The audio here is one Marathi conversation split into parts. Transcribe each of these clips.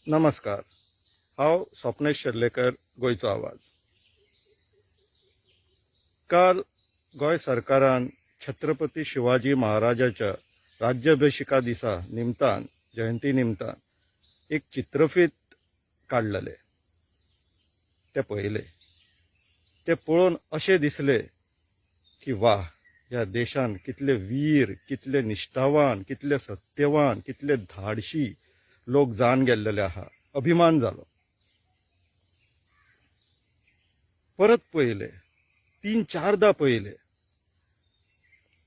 नमस्कार. हांव स्वप्नेश शेर्लेकर, गोयचो आवाज. काल गोंय सरकारान छत्रपती शिवाजी महाराजाच्या राज्याभिषेका दिसा निमतान जयंती निमतान एक चित्रफीत काडलेले. ते पळयले. ते पळोवन अशें दिसले की वा, ह्या देशान कितले वीर, कितले निश्ठावान, कितले सत्यवान, कितले धाडशी लोक जावन गेल्लेले आहा. अभिमान जालो. परत पळयले, 3-4दा पळयले.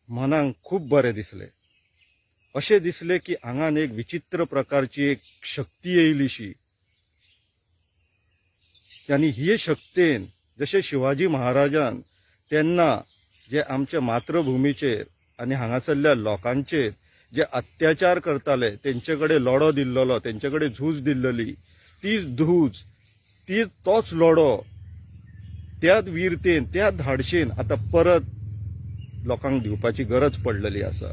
मनाक खूब बरें दिसले. अशें दिसले की हांगान एक विचित्र प्रकारची एक शक्ती येयलीशी. आनी ही शक्तीन जशें शिवाजी महाराजान तेन्ना जे आमच्या मातृभुमीचेर आनी हांगासरल्या लोकांचेर जे अत्याचार करताले, तेंचे कडेन लढो दिल्लो, तेंचे कडेन झूज दिल्ली, तीच झूज, तोच लढो, त्याच वीरतेन, त्या धाडशेन आता परत लोकांक दिवपाची गरज पडलेली आसा.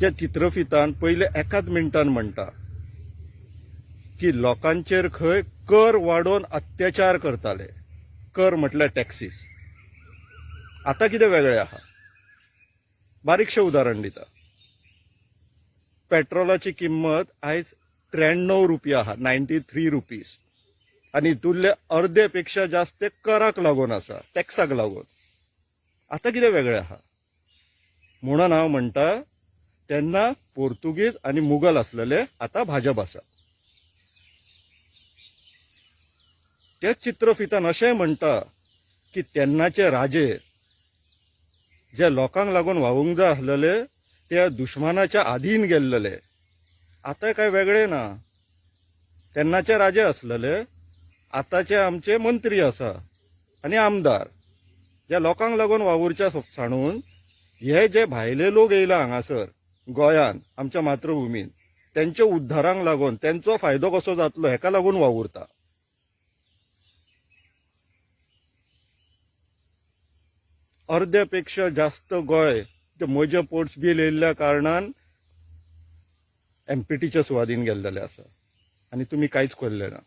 त्या चित्रफितान पयले एकाच मिनटान म्हणटा की लोकांचेर खंय कर वाडोवन अत्याचार करताले. कर म्हटल्यार टॅक्सीस. आता कितें वेगळें आहा. बारीकशें उदाहरण दिता. पेट्रोलाची किंमत आयज 93 रुपया आहा, 93 रुपीज. आनी तुल्ले अर्धेपेक्षा जास्त ते कराक लागून आसा, टॅक्साक लागून. आता कितें वेगळें आहा. म्हणून हांव म्हणटा, तेन्ना पोर्तुगीज आनी मुघल आसलेले, आता भाजप आसा. तेच चित्रफितान अशें म्हणटा की तेन्नाचे राजे जे लोकांक लागून वावूंक जाय आसलेले, ते दुश्मनाच्या आधीन गेल्लेले. आता काय वेगळे ना. तेन्नाचे राजे आसलेले, आताचे आमचे मंत्री आसा आनी आमदार जे लोकांक लागून वावुरच्या साणून हे जे भायले लोक येयला हांगासर गोंयान, आमच्या मातृभुमीन, त्यांच्या उद्धाराक लागून, त्यांचो फायदो कसो जातलो हेका लागून वावुरता. अर्ध्यापेक्षा जास्त गोंय ते म्हजे पोर्ट्स बिल येयल्ल्या कारणान एमपीटीच्या सुवादीन गेल्लेले आसा. आनी तुमी कांयच केल्ले ना.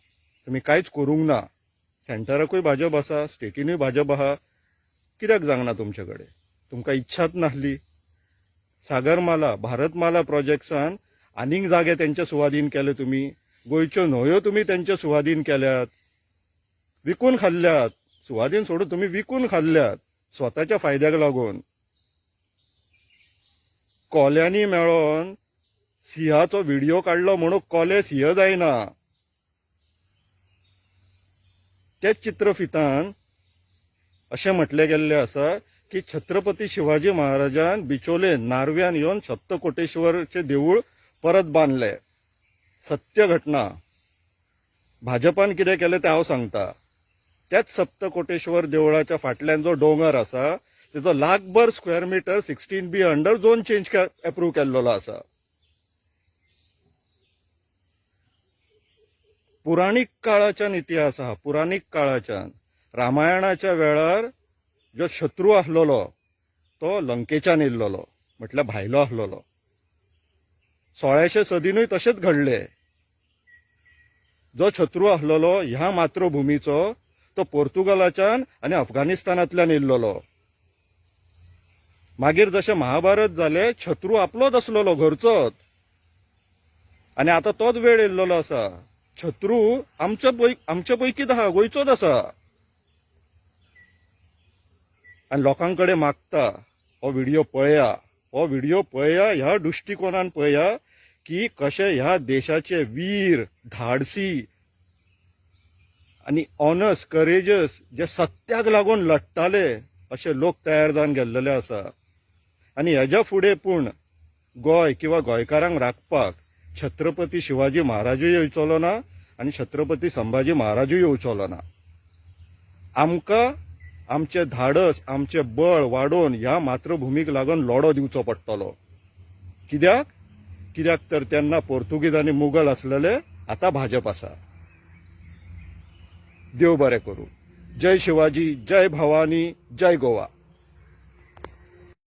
तुमी कांयच करूंक ना. सेंटराकूय भाजप आसा, स्टेटीनूय भाजप आहा. कित्याक जावंक ना तुमचे कडेन? तुमकां इच्छाच नासली. सागरमाला, भारतमाला प्रोजेक्ट्सान आनीक जागे तेंच्या सुवादीन केले तुमी. गोंयच्यो न्हंयो तुमी तेंच्या सुवादीन केल्यात. विकून खाल्ल्यात. सुवादीन सोडून तुमी विकून खाल्ल्यात स्वताच्या फायद्याक लागून. कोल्यांनी मेळोन सिंहाचो व्हिडिओ काडलो म्हणून कोले सिंह जायना. तेच चित्रफितान अशें म्हटले गेल्ले आसा की छत्रपती शिवाजी महाराजान बिचोले नार्व्यान येवन सप्तकोटेश्वरचे देऊळ परत बांदले. सत्य घटना. भाजपान कितें केलें तें हांव सांगता. त्याच सप्तकोटेश्वर देवळाच्या फाटल्यान जो डोंगर आसा, तेजो लाखभर square metre 16B under zone change approve केल्लो आसा. पुराणीक काळाच्यान इतिहास आहा. पुराणीक काळाच्यान रामायणाच्या वेळार जो शत्रू आसलेलो तो लंकेच्यान येयल्लो, म्हटल्यार भायलो आसलेलो. 1600 सदीनूय तशेंच घडले. जो शत्रू आसलेलो ह्या मातृभुमीचो, तो पोर्तुगालाच्यान आनी अफगाणिस्तानांतल्यान येयल्लो. मागीर जशें महाभारत जालें, शत्रू आपलोच आसलेलो, घरचोच. आनी आता तोच वेळ येयल्लो आसा. शत्रू आमच्या पैकीच आहा, गोंयचोच आसा. आनी लोकांकडे मागता हो व्हिडिओ पळया, हो व्हिडिओ पळया, ह्या दृश्टिकोनान पळया की कशे ह्या देशाचे वीर, धाडसी आनी ऑनस्ट, करेजस, जे सत्याक लागून लढटाले, असे लोक तयार जावन गेल्लेले आसा. आनी हेज्या फुडें पूण गोंय किंवा गोंयकारांक राखपाक छत्रपती शिवाजी महाराजूय येवचलो ना आनी छत्रपती संभाजी महाराजूय येवचलो ना. आमकां आमचे धाडस, आमचे बळ वाडोवन ह्या मातृभुमीक लागून लढो दिवचो पडटलो. कित्याक तर तेन्ना पोर्तुगीज आनी मुघल आसलेले, आता भाजप आसा. देव बरें करूं. जय शिवाजी, जय भवानी, जय गोवा.